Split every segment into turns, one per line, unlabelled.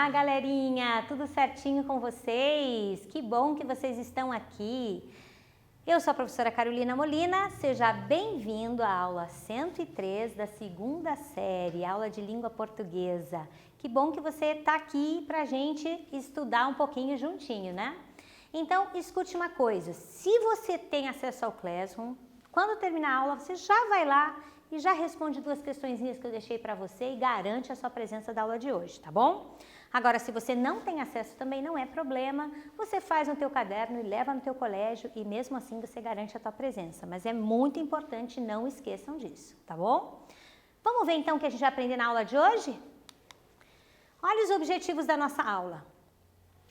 Olá, galerinha! Tudo certinho com vocês? Que bom que vocês estão aqui! Eu sou a professora Carolina Molina, seja bem-vindo à aula 103 da segunda série, aula de língua portuguesa. Que bom que você está aqui para a gente estudar um pouquinho juntinho, né? Então, escute uma coisa, se você tem acesso ao Classroom, quando terminar a aula, você já vai lá e já responde duas questõezinhas que eu deixei para você e garante a sua presença da aula de hoje, tá bom? Agora, se você não tem acesso também não é problema, você faz no teu caderno e leva no teu colégio e mesmo assim você garante a tua presença, mas é muito importante, não esqueçam disso, tá bom? Vamos ver então o que a gente vai aprender na aula de hoje? Olha os objetivos da nossa aula.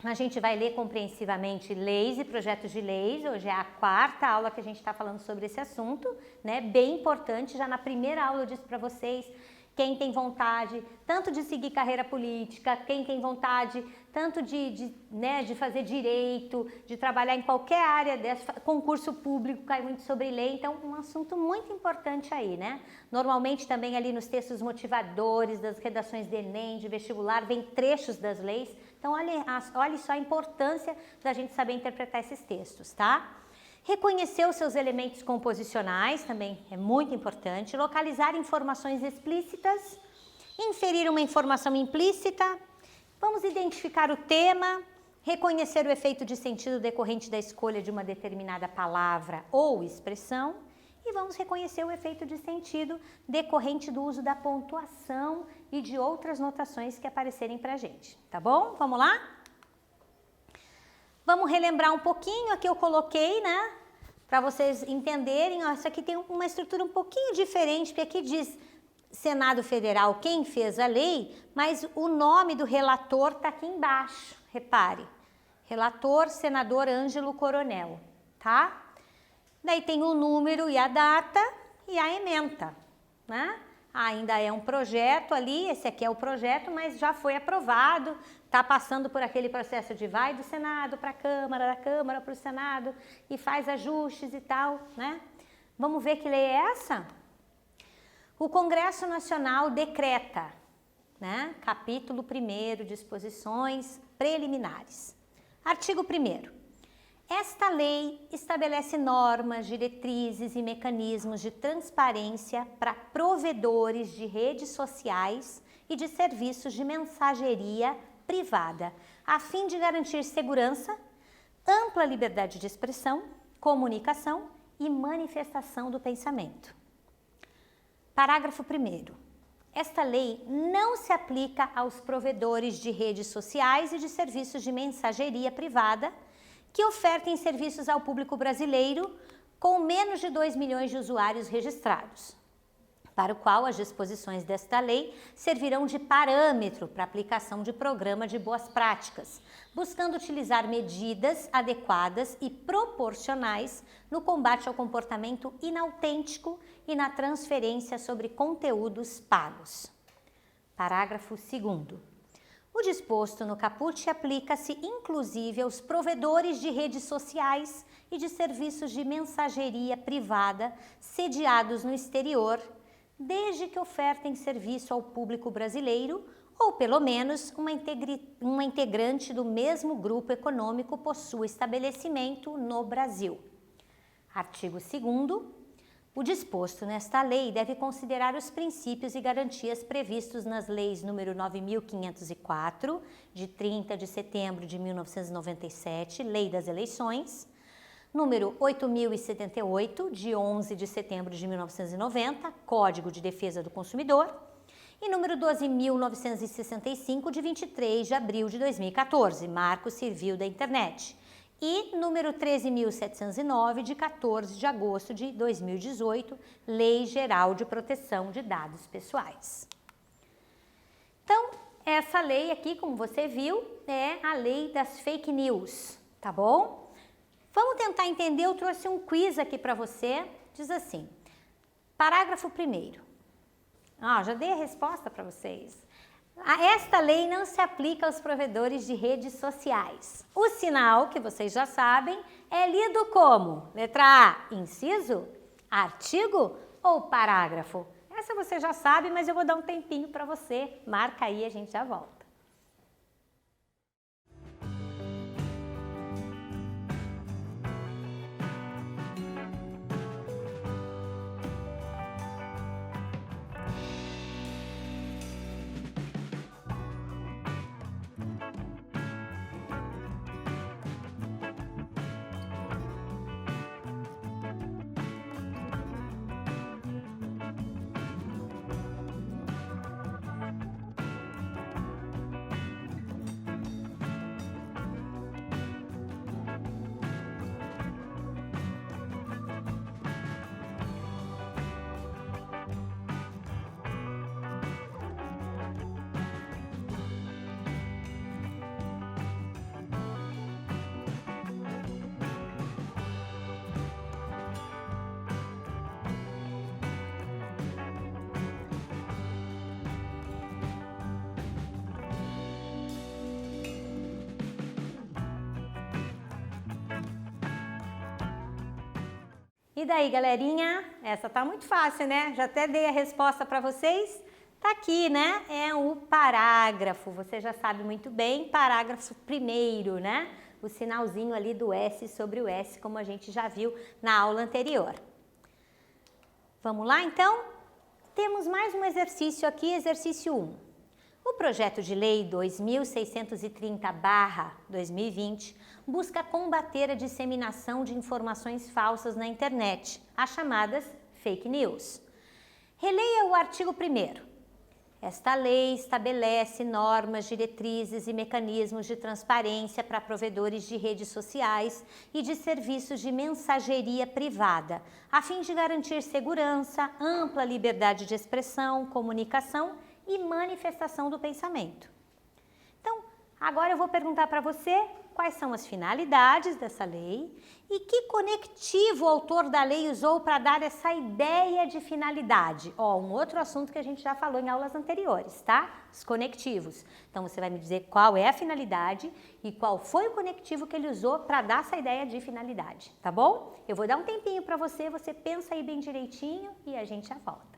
A gente vai ler compreensivamente leis e projetos de leis, hoje é a quarta aula que a gente está falando sobre esse assunto, né? Bem importante, já na primeira aula eu disse para vocês, quem tem vontade tanto de seguir carreira política, quem tem vontade tanto de fazer direito, de trabalhar em qualquer área dessa, concurso público, cai muito sobre lei, então um assunto muito importante aí, né? Normalmente também ali nos textos motivadores, das redações de Enem, de vestibular, vem trechos das leis, então olhe só a importância da gente saber interpretar esses textos, tá? Reconhecer os seus elementos composicionais, também é muito importante. Localizar informações explícitas. Inferir uma informação implícita. Vamos identificar o tema. Reconhecer o efeito de sentido decorrente da escolha de uma determinada palavra ou expressão. E vamos reconhecer o efeito de sentido decorrente do uso da pontuação e de outras notações que aparecerem pra gente, tá bom? Vamos lá? Vamos relembrar um pouquinho, aqui eu coloquei, né, para vocês entenderem, ó, isso aqui tem uma estrutura um pouquinho diferente, porque aqui diz Senado Federal, quem fez a lei, mas o nome do relator está aqui embaixo, repare, relator, senador Ângelo Coronel, tá? Daí tem o número e a data e a ementa, né? Ainda é um projeto ali, esse aqui é o projeto, mas já foi aprovado, está passando por aquele processo de vai do Senado para a Câmara, da Câmara para o Senado e faz ajustes e tal, né? Vamos ver que lei é essa? O Congresso Nacional decreta, né? Capítulo 1º, disposições preliminares. Artigo 1º. Esta lei estabelece normas, diretrizes e mecanismos de transparência para provedores de redes sociais e de serviços de mensageria privada, a fim de garantir segurança, ampla liberdade de expressão, comunicação e manifestação do pensamento. Parágrafo 1º. Esta lei não se aplica aos provedores de redes sociais e de serviços de mensageria privada que ofertem serviços ao público brasileiro com menos de 2 milhões de usuários registrados, para o qual as disposições desta lei servirão de parâmetro para a aplicação de programa de boas práticas, buscando utilizar medidas adequadas e proporcionais no combate ao comportamento inautêntico e na transferência sobre conteúdos pagos. Parágrafo 2º. O disposto no caput aplica-se inclusive aos provedores de redes sociais e de serviços de mensageria privada sediados no exterior, desde que ofertem serviço ao público brasileiro ou, pelo menos, uma integrante do mesmo grupo econômico possua estabelecimento no Brasil. Artigo 2º. O disposto nesta lei deve considerar os princípios e garantias previstos nas leis nº 9.504, de 30 de setembro de 1997, Lei das Eleições, número 8.078, de 11 de setembro de 1990, Código de Defesa do Consumidor, e número 12.965, de 23 de abril de 2014, Marco Civil da Internet, e número 13.709, de 14 de agosto de 2018, Lei Geral de Proteção de Dados Pessoais. Então, essa lei aqui, como você viu, é a lei das fake news, tá bom? Vamos tentar entender, eu trouxe um quiz aqui para você, diz assim, parágrafo 1º. Já dei a resposta para vocês. Esta lei não se aplica aos provedores de redes sociais. O sinal, que vocês já sabem, é lido como? Letra A, inciso, artigo ou parágrafo? Essa você já sabe, mas eu vou dar um tempinho para você. Marca aí, a gente já volta. E daí, galerinha? Essa tá muito fácil, né? Já até dei a resposta para vocês. Tá aqui, né? É o parágrafo. Você já sabe muito bem, parágrafo primeiro, né? O sinalzinho ali do S sobre o S, como a gente já viu na aula anterior. Vamos lá, então? Temos mais um exercício aqui, exercício 1. O projeto de lei 2630/2020 busca combater a disseminação de informações falsas na internet, as chamadas fake news. Releia o artigo 1º. Esta lei estabelece normas, diretrizes e mecanismos de transparência para provedores de redes sociais e de serviços de mensageria privada, a fim de garantir segurança, ampla liberdade de expressão, comunicação e manifestação do pensamento. Então, agora eu vou perguntar para você quais são as finalidades dessa lei e que conectivo o autor da lei usou para dar essa ideia de finalidade. Ó, um outro assunto que a gente já falou em aulas anteriores, tá? Os conectivos. Então, você vai me dizer qual é a finalidade e qual foi o conectivo que ele usou para dar essa ideia de finalidade, tá bom? Eu vou dar um tempinho para você, você pensa aí bem direitinho e a gente já volta.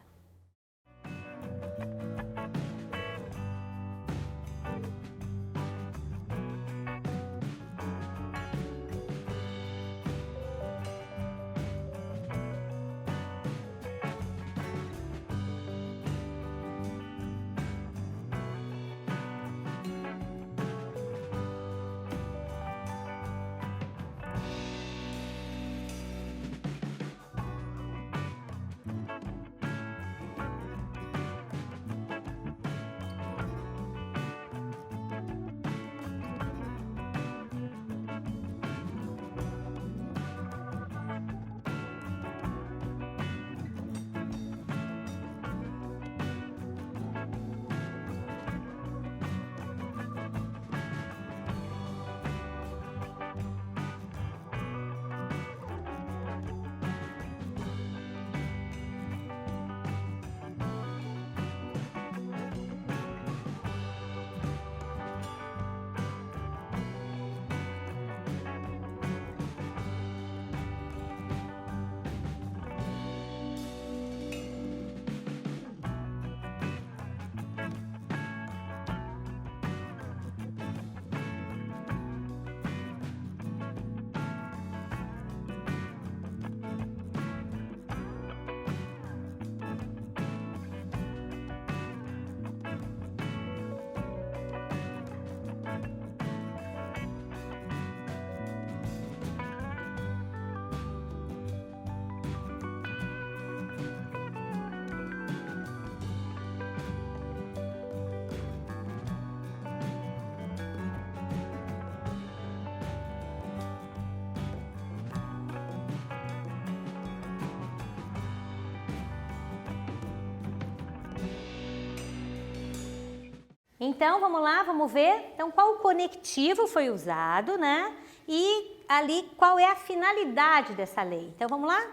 Então, vamos lá, vamos ver. Então, qual o conectivo foi usado, né? E ali, qual é a finalidade dessa lei? Então, vamos lá?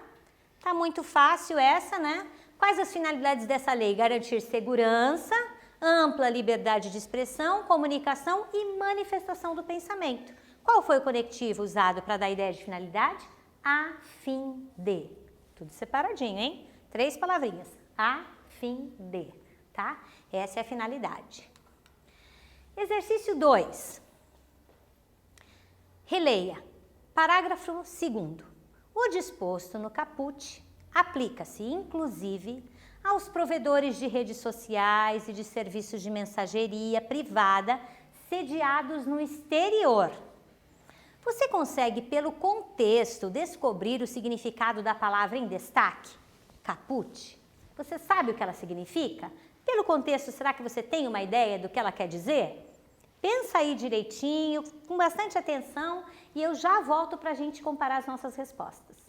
Tá muito fácil essa, né? Quais as finalidades dessa lei? Garantir segurança, ampla liberdade de expressão, comunicação e manifestação do pensamento. Qual foi o conectivo usado para dar a ideia de finalidade? A fim de. Tudo separadinho, hein? 3 palavrinhas. A fim de, tá? Essa é a finalidade. Exercício 2. Releia. Parágrafo 2º. O disposto no caput aplica-se, inclusive, aos provedores de redes sociais e de serviços de mensageria privada sediados no exterior. Você consegue, pelo contexto, descobrir o significado da palavra em destaque? Caput. Você sabe o que ela significa? Pelo contexto, será que você tem uma ideia do que ela quer dizer? Pensa aí direitinho, com bastante atenção, e eu já volto para a gente comparar as nossas respostas.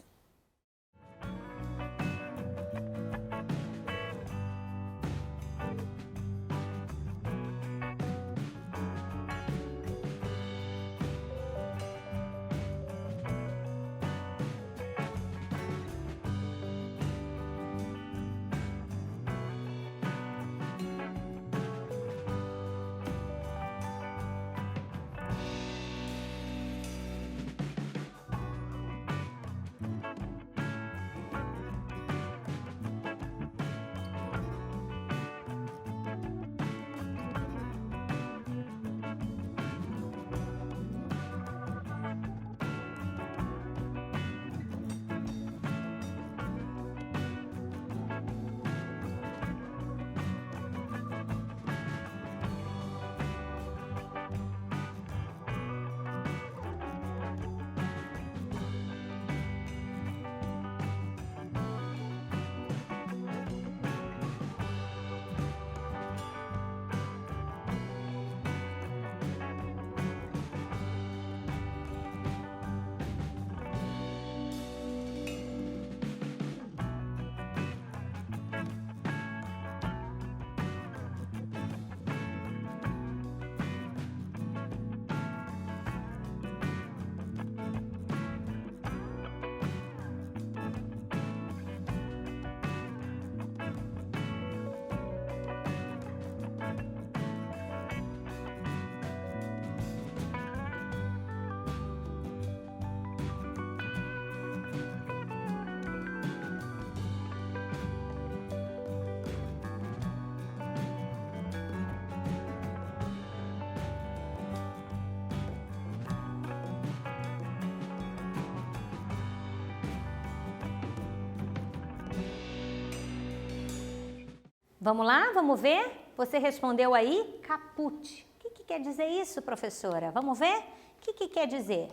Vamos lá, vamos ver? Você respondeu aí, caput. O que quer dizer isso, professora? Vamos ver? O que quer dizer?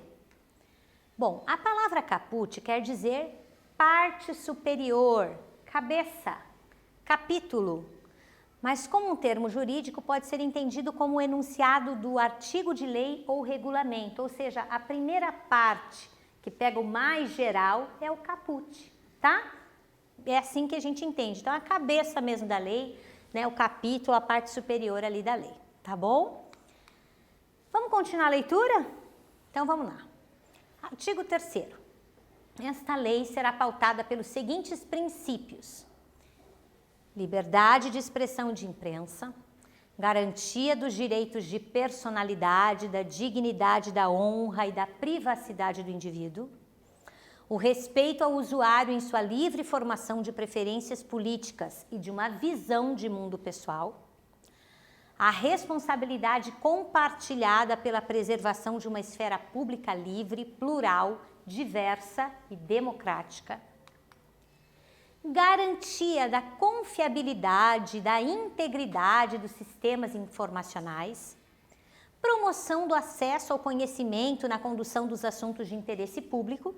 Bom, a palavra caput quer dizer parte superior, cabeça, capítulo. Mas como um termo jurídico pode ser entendido como o enunciado do artigo de lei ou regulamento, ou seja, a primeira parte que pega o mais geral é o caput, tá? É assim que a gente entende. Então, a cabeça mesmo da lei, né, o capítulo, a parte superior ali da lei, tá bom? Vamos continuar a leitura? Então, vamos lá. Artigo 3º. Esta lei será pautada pelos seguintes princípios: liberdade de expressão e de imprensa, garantia dos direitos de personalidade, da dignidade, da honra e da privacidade do indivíduo, o respeito ao usuário em sua livre formação de preferências políticas e de uma visão de mundo pessoal, a responsabilidade compartilhada pela preservação de uma esfera pública livre, plural, diversa e democrática, garantia da confiabilidade, da integridade dos sistemas informacionais, promoção do acesso ao conhecimento na condução dos assuntos de interesse público,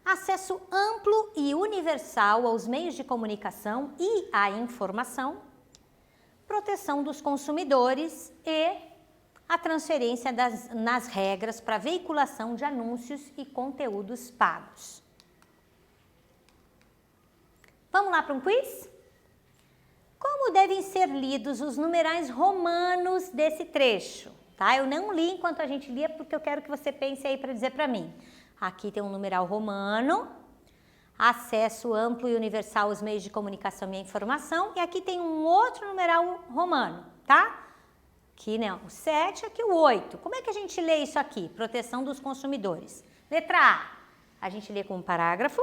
acesso amplo e universal aos meios de comunicação e à informação, proteção dos consumidores e a transferência nas regras para veiculação de anúncios e conteúdos pagos. Vamos lá para um quiz? Como devem ser lidos os numerais romanos desse trecho? Tá? Eu não li enquanto a gente lia porque eu quero que você pense aí para dizer para mim. Aqui tem um numeral romano, acesso amplo e universal aos meios de comunicação e informação, e aqui tem um outro numeral romano, tá? Aqui, né, o 7, aqui o 8. Como é que a gente lê isso aqui? Proteção dos consumidores. Letra A gente lê como parágrafo,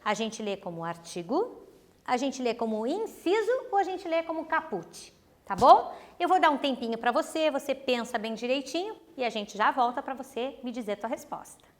a gente lê como artigo, a gente lê como inciso ou a gente lê como caput, tá bom? Eu vou dar um tempinho para você, você pensa bem direitinho e a gente já volta para você me dizer a tua resposta.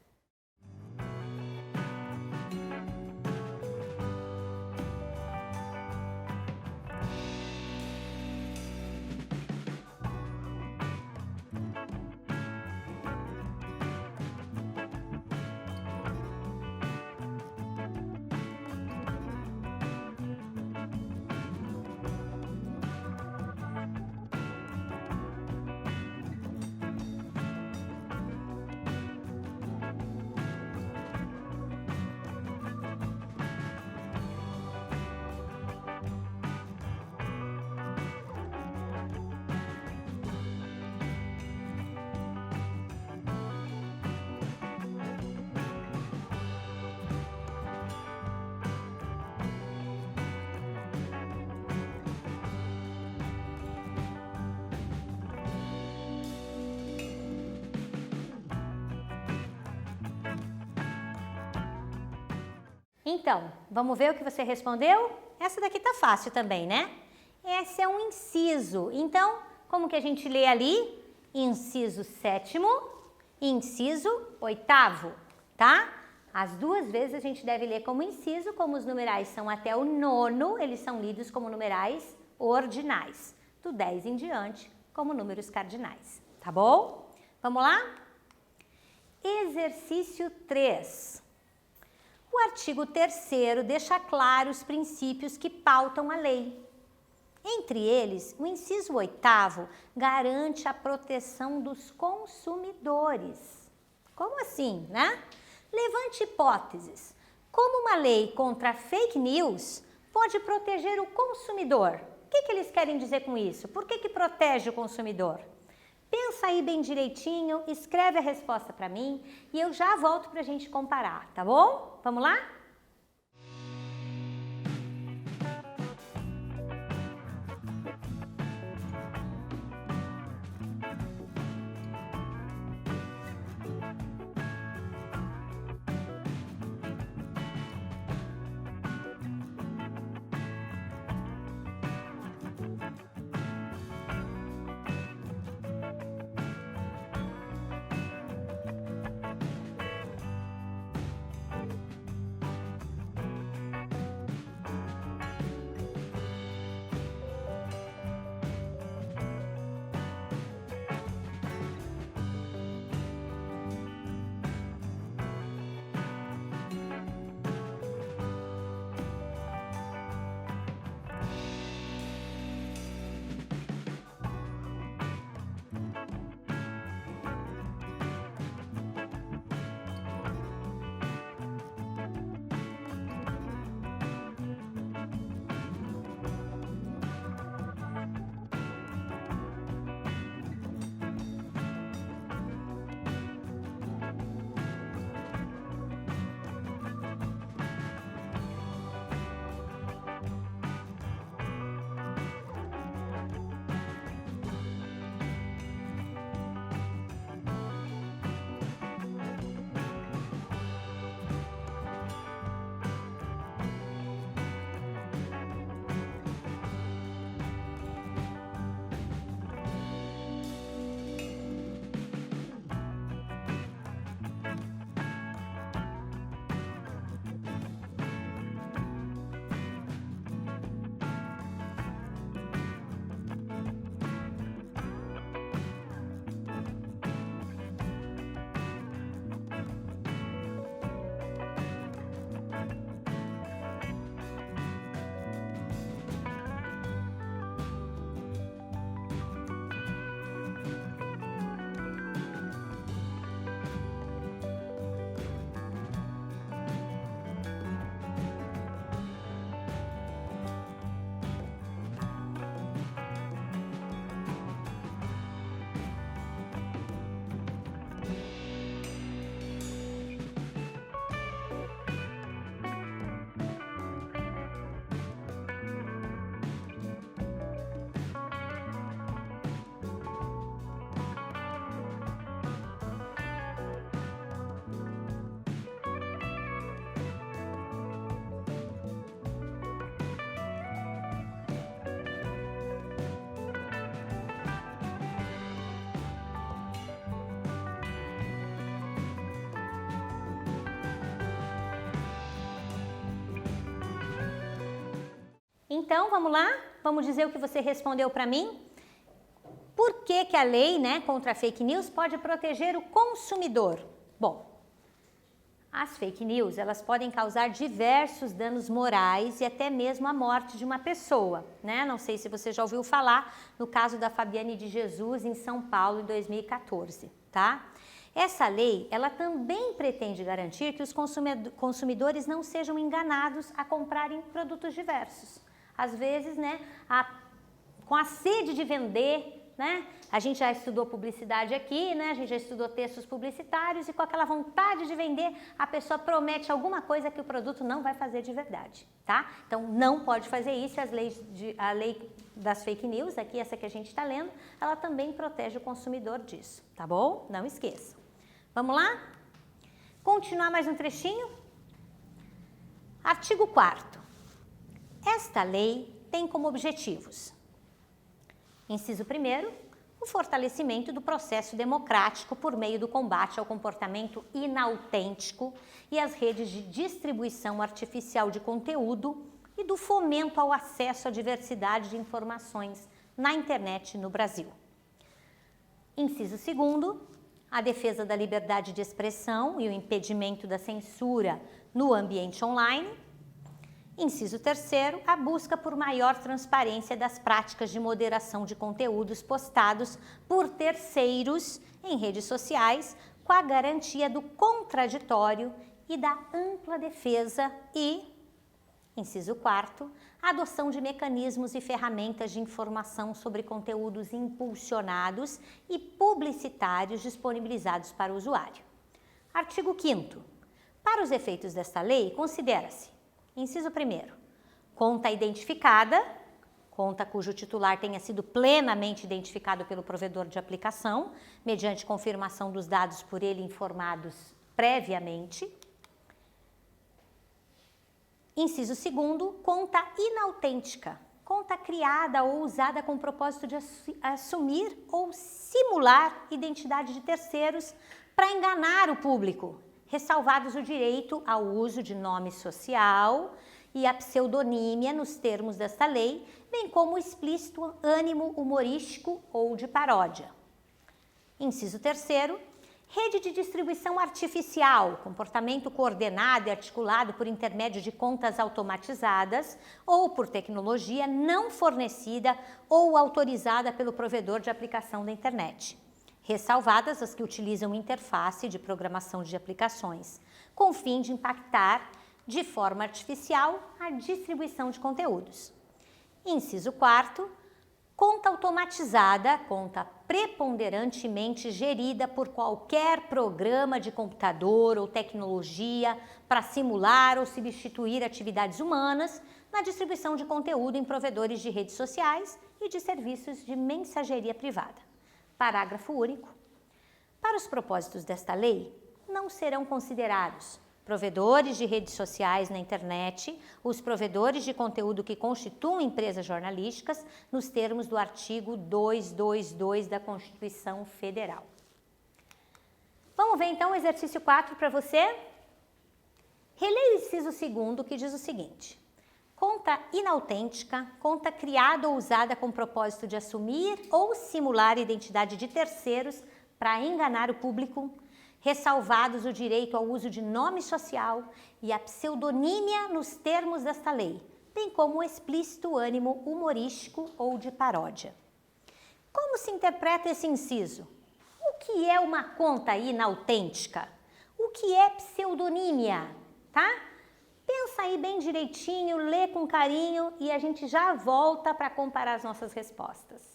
Então, vamos ver o que você respondeu? Essa daqui tá fácil também, né? Esse é um inciso. Então, como que a gente lê ali? Inciso 7º, inciso 8º, tá? As duas vezes a gente deve ler como inciso, como os numerais são até o 9º, eles são lidos como numerais ordinais. Do 10 em diante, como números cardinais, tá bom? Vamos lá? Exercício 3. O artigo 3º deixa claro os princípios que pautam a lei. Entre eles, o inciso 8º garante a proteção dos consumidores. Como assim, né? Levante hipóteses. Como uma lei contra fake news pode proteger o consumidor? O que eles querem dizer com isso? Por que protege o consumidor? Pensa aí bem direitinho, escreve a resposta para mim e eu já volto para a gente comparar, tá bom? Vamos lá? Então, vamos lá? Vamos dizer o que você respondeu para mim? Por que que a lei, né, contra a fake news pode proteger o consumidor? Bom, as fake news, elas podem causar diversos danos morais e até mesmo a morte de uma pessoa, né? Não sei se você já ouviu falar no caso da Fabiane de Jesus em São Paulo em 2014, tá? Essa lei, ela também pretende garantir que os consumidores não sejam enganados a comprarem produtos diversos. Às vezes, né, com a sede de vender, né? A gente já estudou publicidade aqui, né? A gente já estudou textos publicitários e com aquela vontade de vender, a pessoa promete alguma coisa que o produto não vai fazer de verdade, tá? Então, não pode fazer isso. A lei das fake news, aqui essa que a gente está lendo, ela também protege o consumidor disso, tá bom? Não esqueçam. Vamos lá? Continuar mais um trechinho? Artigo 4º. Esta lei tem como objetivos: inciso 1º, o fortalecimento do processo democrático por meio do combate ao comportamento inautêntico e às redes de distribuição artificial de conteúdo e do fomento ao acesso à diversidade de informações na internet no Brasil. Inciso 2º, a defesa da liberdade de expressão e o impedimento da censura no ambiente online. Inciso 3º, a busca por maior transparência das práticas de moderação de conteúdos postados por terceiros em redes sociais, com a garantia do contraditório e da ampla defesa e, inciso 4º, a adoção de mecanismos e ferramentas de informação sobre conteúdos impulsionados e publicitários disponibilizados para o usuário. Artigo 5º. Para os efeitos desta lei, considera-se: inciso 1º, conta identificada, conta cujo titular tenha sido plenamente identificado pelo provedor de aplicação, mediante confirmação dos dados por ele informados previamente. Inciso 2º, conta inautêntica, conta criada ou usada com o propósito de assumir ou simular identidade de terceiros para enganar o público, ressalvados o direito ao uso de nome social e a pseudonímia nos termos desta lei, bem como o explícito ânimo humorístico ou de paródia. Inciso 3º, rede de distribuição artificial, comportamento coordenado e articulado por intermédio de contas automatizadas ou por tecnologia não fornecida ou autorizada pelo provedor de aplicação da internet, ressalvadas as que utilizam interface de programação de aplicações, com o fim de impactar de forma artificial a distribuição de conteúdos. Inciso 4º, conta automatizada, conta preponderantemente gerida por qualquer programa de computador ou tecnologia para simular ou substituir atividades humanas na distribuição de conteúdo em provedores de redes sociais e de serviços de mensageria privada. Parágrafo único. Para os propósitos desta lei, não serão considerados provedores de redes sociais na internet, os provedores de conteúdo que constituem empresas jornalísticas, nos termos do artigo 222 da Constituição Federal. Vamos ver então o exercício 4 para você? Releia o inciso 2º, que diz o seguinte: conta inautêntica, conta criada ou usada com o propósito de assumir ou simular a identidade de terceiros para enganar o público, ressalvados o direito ao uso de nome social e a pseudonímia nos termos desta lei, bem como o explícito ânimo humorístico ou de paródia. Como se interpreta esse inciso? O que é uma conta inautêntica? O que é pseudonímia? Tá? Pensa aí bem direitinho, lê com carinho e a gente já volta para comparar as nossas respostas.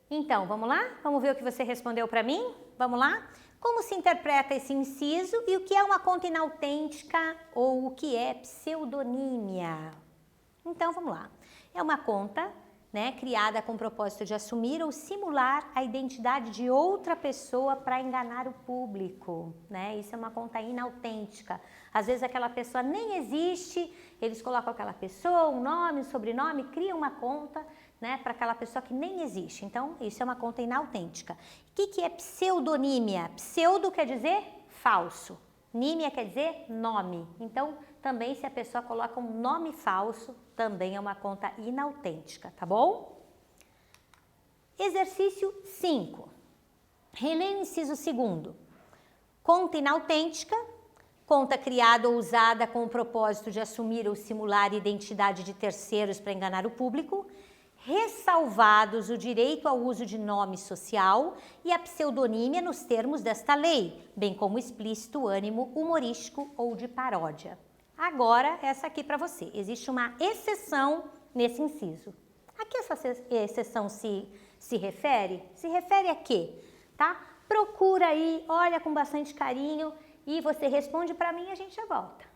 Então, vamos lá? Vamos ver o que você respondeu para mim? Vamos lá? Como se interpreta esse inciso e o que é uma conta inautêntica ou o que é pseudonímia? Então, vamos lá. É uma conta, né, criada com o propósito de assumir ou simular a identidade de outra pessoa para enganar o público, né? Isso é uma conta inautêntica. Às vezes aquela pessoa nem existe, eles colocam aquela pessoa, um nome, um sobrenome, criam uma conta, né, para aquela pessoa que nem existe. Então, isso é uma conta inautêntica. O que é pseudonímia? Pseudo quer dizer falso. Nímia quer dizer nome. Então, também se a pessoa coloca um nome falso, também é uma conta inautêntica, tá bom? Exercício 5. Releia o inciso 2º. Conta inautêntica, conta criada ou usada com o propósito de assumir ou simular a identidade de terceiros para enganar o público, ressalvados o direito ao uso de nome social e a pseudonímia nos termos desta lei, bem como explícito ânimo humorístico ou de paródia. Agora, essa aqui para você. Existe uma exceção nesse inciso. A que essa exceção se refere? Se refere a quê? Tá? Procura aí, olha com bastante carinho e você responde para mim e a gente já volta.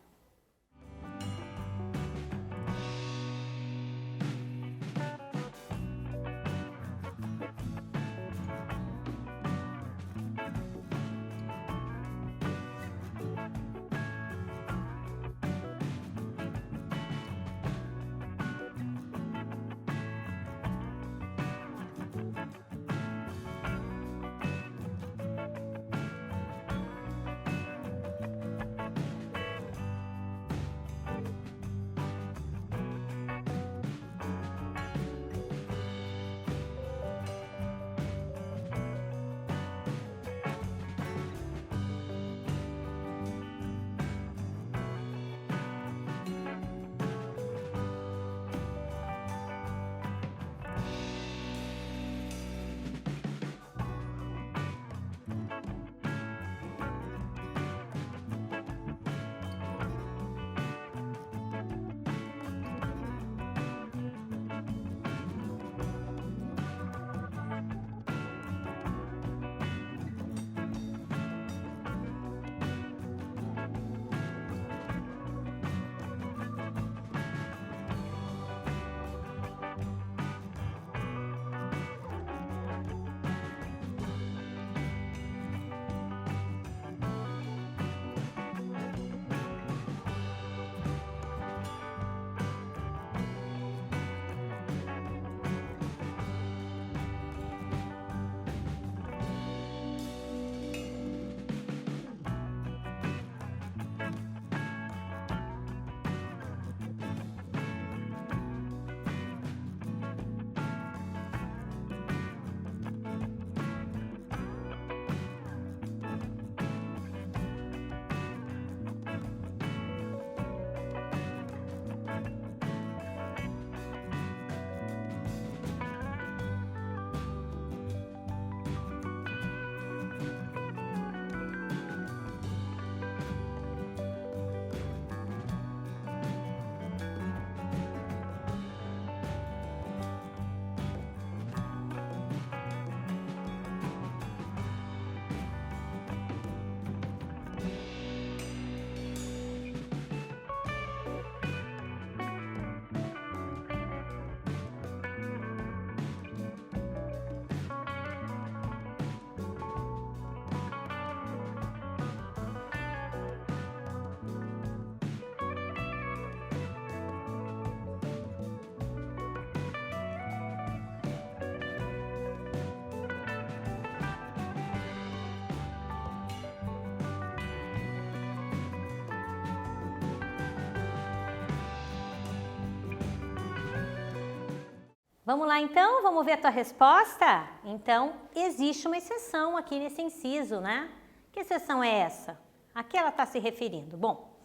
Vamos lá então, vamos ver a tua resposta? Então, existe uma exceção aqui nesse inciso, né? Que exceção é essa? A que ela está se referindo? Bom,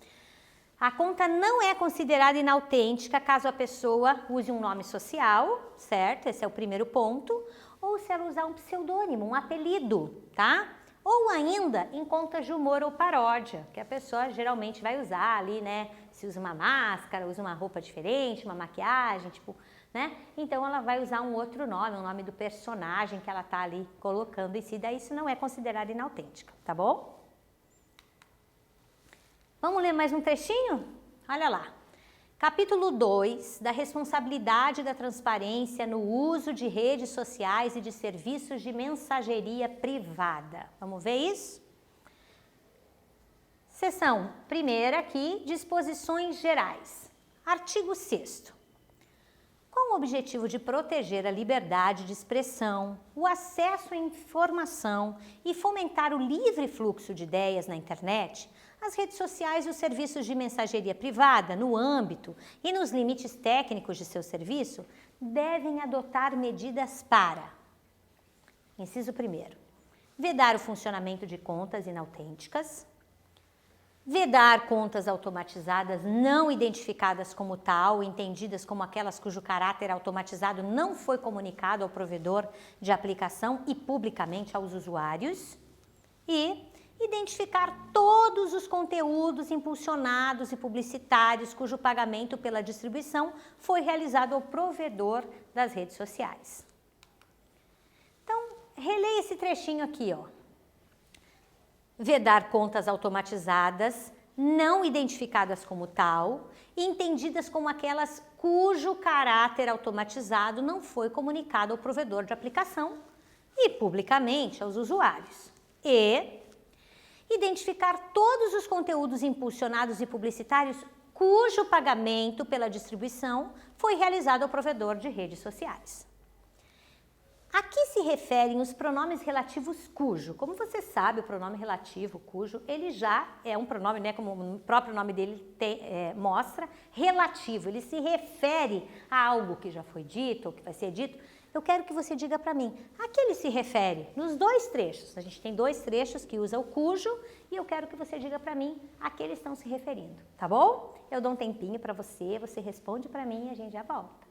a conta não é considerada inautêntica caso a pessoa use um nome social, certo? Esse é o primeiro ponto. Ou se ela usar um pseudônimo, um apelido, tá? ou ainda em contas de humor ou paródia, que a pessoa geralmente vai usar ali, né? Se usa uma máscara, usa uma roupa diferente, uma maquiagem, tipo, né? Então ela vai usar um outro nome, o nome do personagem que ela tá ali colocando em si, daí isso não é considerado inautêntica, tá bom? Vamos ler mais um trechinho? Olha lá. Capítulo 2, da responsabilidade da transparência no uso de redes sociais e de serviços de mensageria privada. Vamos ver isso? Seção primeira aqui, disposições gerais. Artigo 6º. Com o objetivo de proteger a liberdade de expressão, o acesso à informação e fomentar o livre fluxo de ideias na internet, as redes sociais e os serviços de mensageria privada, no âmbito e nos limites técnicos de seu serviço, devem adotar medidas para: inciso 1º, vedar o funcionamento de contas inautênticas, vedar contas automatizadas não identificadas como tal, entendidas como aquelas cujo caráter automatizado não foi comunicado ao provedor de aplicação e publicamente aos usuários, e identificar todos os conteúdos impulsionados e publicitários cujo pagamento pela distribuição foi realizado ao provedor das redes sociais. Então, releia esse trechinho aqui, ó. Vedar contas automatizadas, não identificadas como tal, e entendidas como aquelas cujo caráter automatizado não foi comunicado ao provedor de aplicação e publicamente aos usuários. E identificar todos os conteúdos impulsionados e publicitários cujo pagamento pela distribuição foi realizado ao provedor de redes sociais. Aqui se referem os pronomes relativos cujo. Como você sabe, o pronome relativo, cujo, ele já é um pronome, né, como o próprio nome dele mostra, relativo. Ele se refere a algo que já foi dito ou que vai ser dito. Eu quero que você diga para mim, a que ele se refere? Nos dois trechos. A gente tem dois trechos que usa o cujo e eu quero que você diga para mim a que eles estão se referindo, tá bom? Eu dou um tempinho para você, você responde para mim e a gente já volta.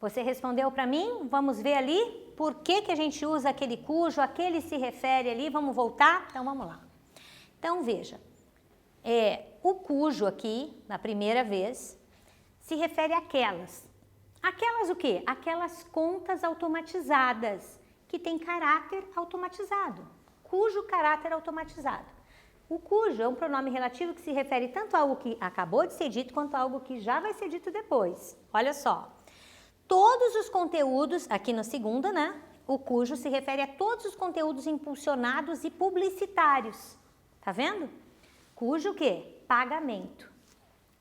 Você respondeu para mim? Vamos ver ali por que a gente usa aquele cujo, aquele se refere ali, vamos voltar? Então vamos lá. Então veja, o cujo aqui, na primeira vez, se refere àquelas. Aquelas o quê? Aquelas contas automatizadas, que tem caráter automatizado. Cujo caráter automatizado. O cujo é um pronome relativo que se refere tanto a algo que acabou de ser dito, quanto a algo que já vai ser dito depois. Olha só. Todos os conteúdos, aqui no segundo, né? O cujo se refere a todos os conteúdos impulsionados e publicitários. Tá vendo? Cujo o quê? Pagamento.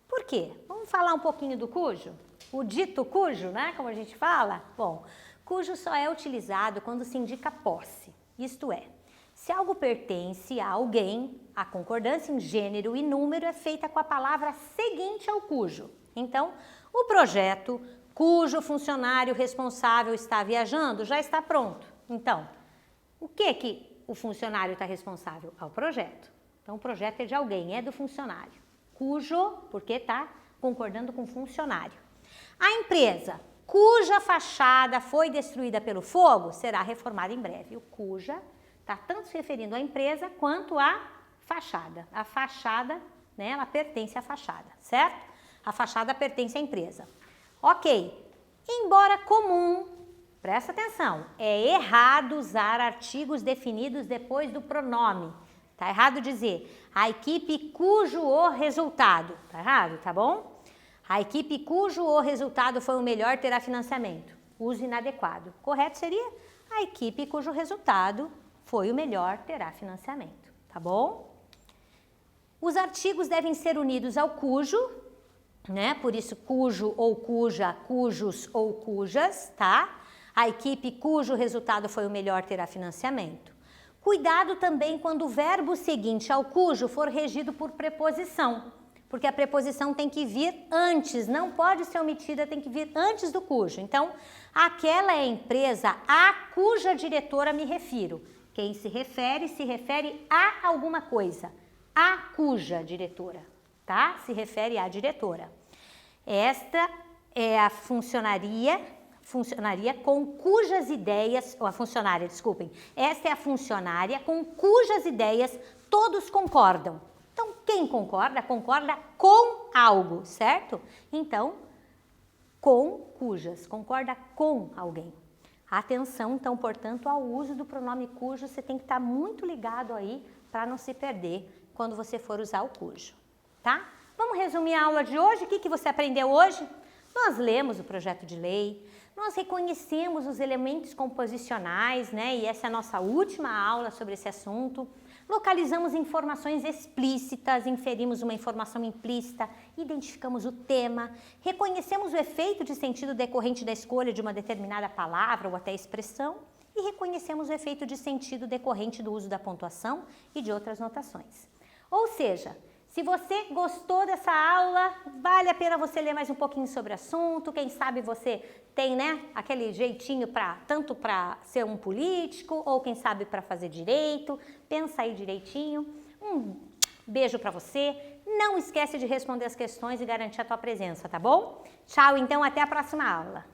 Por quê? Vamos falar um pouquinho do cujo? O dito cujo, né? Como a gente fala? Bom, cujo só é utilizado quando se indica posse. Isto é, se algo pertence a alguém, a concordância em gênero e número é feita com a palavra seguinte ao cujo. Então, o projeto cujo funcionário responsável está viajando já está pronto. Então, o que o funcionário está responsável? Ao projeto. Então, o projeto é de alguém, é do funcionário. Cujo, porque está concordando com o funcionário. A empresa cuja fachada foi destruída pelo fogo será reformada em breve. O cuja está tanto se referindo à empresa quanto à fachada. A fachada, né, ela pertence à fachada, certo? A fachada pertence à empresa. Ok, embora comum, presta atenção, é errado usar artigos definidos depois do pronome. Tá errado dizer a equipe cujo o resultado. Tá errado, tá bom? A equipe cujo o resultado foi o melhor terá financiamento. Uso inadequado. Correto seria a equipe cujo resultado foi o melhor terá financiamento. Tá bom? Os artigos devem ser unidos ao cujo, né? Por isso, cujo ou cuja, cujos ou cujas, tá? A equipe cujo resultado foi o melhor terá financiamento. Cuidado também quando o verbo seguinte ao cujo for regido por preposição, porque a preposição tem que vir antes, não pode ser omitida, tem que vir antes do cujo. Então, aquela é a empresa a cuja diretora me refiro. Quem se refere a alguma coisa, a cuja diretora, tá? Se refere à diretora. Esta é a funcionaria com cujas ideias, ou a funcionária, desculpem. Esta é a funcionária com cujas ideias todos concordam. Então, quem concorda, concorda com algo, certo? Então, com cujas, concorda com alguém. Atenção, então, portanto, ao uso do pronome cujo, você tem que estar muito ligado aí para não se perder quando você for usar o cujo, tá? Vamos resumir a aula de hoje? O que você aprendeu hoje? Nós lemos o projeto de lei, nós reconhecemos os elementos composicionais, né? E essa é a nossa última aula sobre esse assunto. Localizamos informações explícitas, inferimos uma informação implícita, identificamos o tema, reconhecemos o efeito de sentido decorrente da escolha de uma determinada palavra ou até expressão e reconhecemos o efeito de sentido decorrente do uso da pontuação e de outras notações. Ou seja, se você gostou dessa aula, vale a pena você ler mais um pouquinho sobre o assunto, quem sabe você tem, né, aquele jeitinho tanto para ser um político ou quem sabe para fazer direito, pensa aí direitinho. Um beijo para você, não esquece de responder as questões e garantir a tua presença, tá bom? Tchau, então, até a próxima aula.